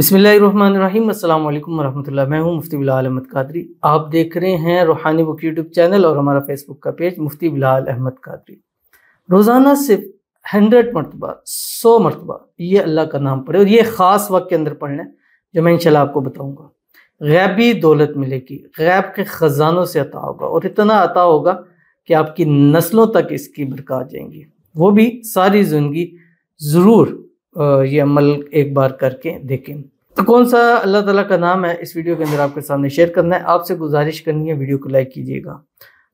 बिस्मिल्लाहिर्रहमानिर्रहीम। अस्सलाम वालेकुम वरहमतुल्लाह। मैं हूं मुफ्ती बिलाल अहमद कादरी। आप देख रहे हैं रूहानी बुक यूट्यूब चैनल और हमारा फेसबुक का पेज मुफ्ती बिलाल अहमद कादरी। रोज़ाना सिर्फ 100 मरतबा 100 मरतबा ये अल्लाह का नाम पढ़े और ये ख़ास वक्त के अंदर पढ़ना है जो मैं इंशाल्लाह आपको बताऊँगा। गैबी दौलत मिलेगी, गैब के ख़जानों से अता होगा और इतना अता होगा कि आपकी नस्लों तक इसकी बरकत जाएंगी। वो भी सारी ज़िंदगी ज़रूर ये अमल एक बार करके देखें। तो कौन सा अल्लाह ताला का नाम है इस वीडियो के अंदर आपके सामने शेयर करना है। आपसे गुजारिश करनी है वीडियो को लाइक कीजिएगा,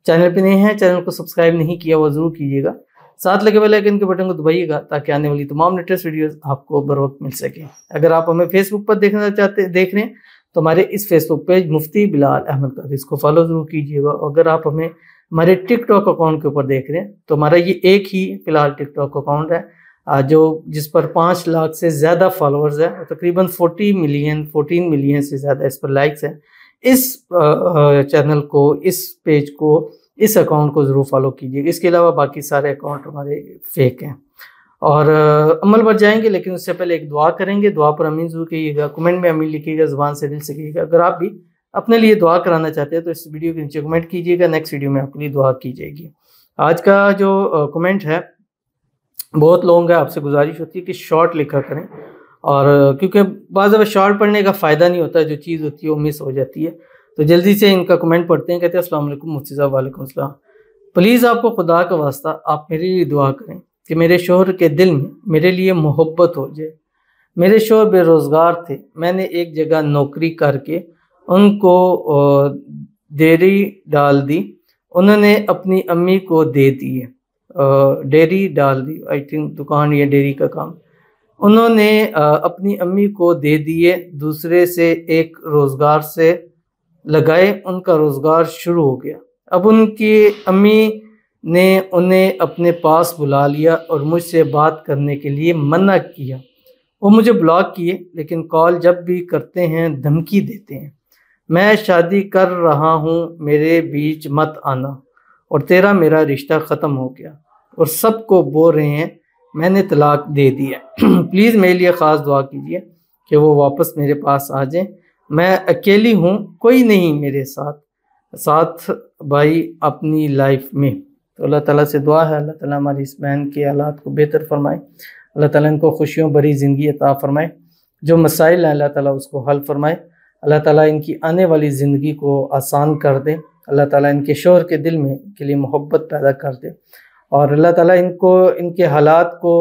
चैनल पे नए हैं चैनल को सब्सक्राइब नहीं किया वो ज़रूर कीजिएगा, साथ लगे बेल आइकन के बटन को दबाइएगा ताकि आने वाली तमाम लेटेस्ट वीडियोस आपको बर वक्त मिल सके। अगर आप हमें फेसबुक पर देख रहे हैं तो हमारे इस फेसबुक पेज मुफ्ती बिलाल अहमद कादरी इसको फॉलो ज़रूर कीजिएगा। अगर आप हमें हमारे टिकटॉक अकाउंट के ऊपर देख रहे हैं तो हमारा ये एक ही फ़िलहाल टिकटॉक अकाउंट है जो जिस पर 5 लाख से ज़्यादा फॉलोअर्स हैं, तकरीबन 14 मिलियन से ज़्यादा इस पर लाइक्स हैं। इस चैनल को, इस पेज को, इस अकाउंट को ज़रूर फॉलो कीजिएगा। इसके अलावा बाकी सारे अकाउंट हमारे फेक हैं और अमल पर जाएंगे, लेकिन उससे पहले एक दुआ करेंगे। दुआ पर अमीन ज़रूर कहिएगा, कमेंट में अमीन लिखिएगा, ज़ुबान से दिल से कहिएगा। अगर आप भी अपने लिए दुआ कराना चाहते हैं तो इस वीडियो के नीचे कमेंट कीजिएगा, नेक्स्ट वीडियो में आपके लिए दुआ की जाएगी। आज का जो कमेंट है, बहुत लोगों का आपसे गुजारिश होती है कि शॉर्ट लिखा करें, और क्योंकि बाज़ दफ़ा शॉर्ट पढ़ने का फ़ायदा नहीं होता, जो चीज़ होती है वो मिस हो जाती है। तो जल्दी से इनका कमेंट पढ़ते हैं। कहते हैं अस्सलाम वालेकुम मुफ्ती साहब। वालेकुम अस्सलाम। प्लीज़ आपको खुदा का वास्ता आप मेरे लिए दुआ करें कि मेरे शोहर के दिल में मेरे लिए मोहब्बत हो जाए। मेरे शोहर बेरोज़गार थे, मैंने एक जगह नौकरी करके उनको डेयरी डाल दी, उन्होंने अपनी अम्मी को दे दिए। डेयरी डाल दी, आई थिंक दुकान या डेयरी का काम, उन्होंने अपनी अम्मी को दे दिए। दूसरे से एक रोज़गार से लगाए, उनका रोज़गार शुरू हो गया। अब उनकी अम्मी ने उन्हें अपने पास बुला लिया और मुझसे बात करने के लिए मना किया। वो मुझे ब्लॉक किए, लेकिन कॉल जब भी करते हैं धमकी देते हैं। मैं शादी कर रहा हूँ, मेरे बीच मत आना और तेरा मेरा रिश्ता ख़त्म हो गया, और सबको बोल रहे हैं मैंने तलाक दे दिया। प्लीज़ मेरे लिए ख़ास दुआ कीजिए कि वो वापस मेरे पास आ जाएं। मैं अकेली हूँ, कोई नहीं मेरे साथ भाई अपनी लाइफ में। तो अल्लाह ताला से दुआ है अल्लाह ताला हमारी इस बहन के हालात को बेहतर फरमाए, अल्लाह ताला इनको खुशियों भरी ज़िंदगी अता फरमाए, जो मसाइल हैं अल्लाह ताला उसको हल फरमाए, अल्लाह ताला इनकी आने वाली ज़िंदगी को आसान कर दे, अल्लाह ताला इनके शोहर के दिल में के लिए मोहब्बत पैदा कर दे, और अल्लाह ताला इनको इनके हालात को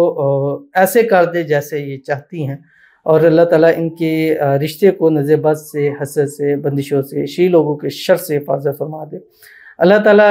ऐसे कर दे जैसे ये चाहती हैं, और अल्लाह ताला इनके रिश्ते को नज़ेबत से, हसद से, बंदिशों से, शी लोगों के शर से हिफाज़त फरमा दे। अल्लाह ताला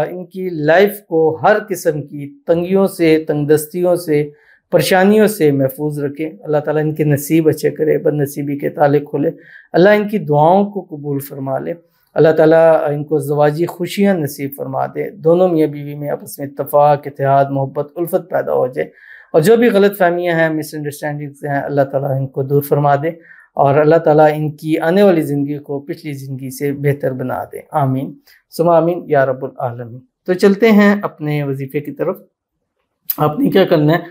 इनकी लाइफ को हर किस्म की तंगियों से, तंगदस्तियों से, परेशानियों से महफूज रखे। अल्लाह ताला इनके नसीब अच्छे करे, बदनसीबी के ताले खोले, अल्लाह इनकी दुआओं को कबूल फरमा ले, अल्लाह ताला इनको ज़वाजी खुशियाँ नसीब फरमा दे। दोनों मियाँ बीवी में आपस में इत्तफ़ाक़, इत्तेहाद, मोहब्बत, उल्फत पैदा हो जाए, और जो भी गलत फहमियाँ हैं, मिसअंडरस्टैंडिंग्स हैं, अल्लाह ताला इनको दूर फरमा दे, और अल्लाह ताला इनकी आने वाली ज़िंदगी को पिछली ज़िंदगी से बेहतर बना दे। आमीन सुमा आमीन या रब्बुल आलमीन। तो चलते हैं अपने वजीफ़े की तरफ। आपने क्या करना है,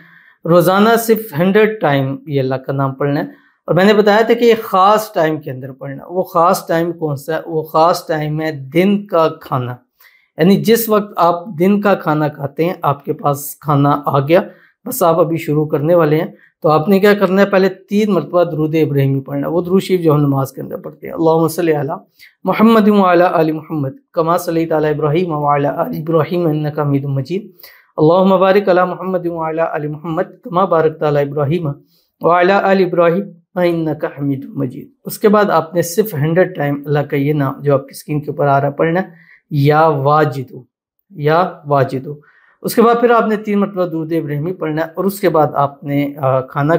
रोज़ाना सिर्फ 100 टाइम ये अल्लाह का नाम पढ़ना है, और मैंने बताया था कि एक ख़ास टाइम के अंदर पढ़ना। वो ख़ास टाइम कौन सा है? वो ख़ास टाइम है दिन का खाना, यानी जिस वक्त आप दिन का खाना खाते हैं, आपके पास खाना आ गया, बस आप अभी शुरू करने वाले हैं। तो आपने क्या करना है, पहले 3 मरतबा दुरूद इब्राहिमी पढ़ना। वो दुरूद शरीफ जो हम नमाज के अंदर पढ़ते हैं, अल्लाहुम्मा सल्ली अला मुहम्मद व अला आलि मुहम्मद कमा सल्लैता अला इब्राहीम व अला आलि इब्राहीम इन्नका हमीदुम मजीद, अल्लाहुम्मा बारिक अला मुहम्मद व अला आलि मुहम्मद कमा बारकता अला इब्राहीम व अला आलि इब्राहीम इन्नका हमीदुम मजीद। उसके बाद आपने सिर्फ 100 टाइम अल्लाह का ये नाम जो आपकी स्क्रीन के ऊपर आ रहा है पढ़ना, या वाजिदु, या वाजिदु। उसके बाद फिर आपने 3 मरतबा दुरूद इब्राहिमी पढ़ना है, और उसके बाद आपने खाना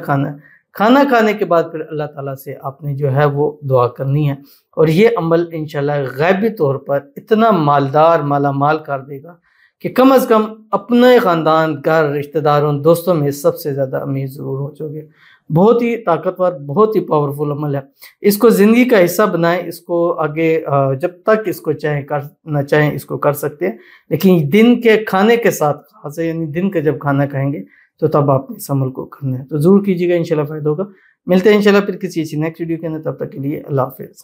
खाने के बाद फिर अल्लाह ताला से आपने जो है वो दुआ करनी है, और ये अमल इंशाल्लाह गैबी तौर पर इतना मालदार माला माल कर देगा कि कम अज़ कम अपने ख़ानदान, घर, रिश्तेदारों, दोस्तों में सबसे ज़्यादा अमीर ज़रूर हो जाओगे। बहुत ही ताकतवर, बहुत ही पावरफुल अमल है। इसको ज़िंदगी का हिस्सा बनाएं, इसको आगे जब तक इसको चाहें करना चाहें इसको कर सकते हैं, लेकिन दिन के खाने के साथ खास है, यानी दिन का जब खाना खाएंगे तो तब आपने इस अमल को करना है। तो ज़रूर कीजिएगा, इंशाल्लाह फ़ायदा होगा। ملتے ہیں انشاءاللہ پھر کسی نیکسٹ ویڈیو کے اندر، تب تک کے لیے اللہ حافظ۔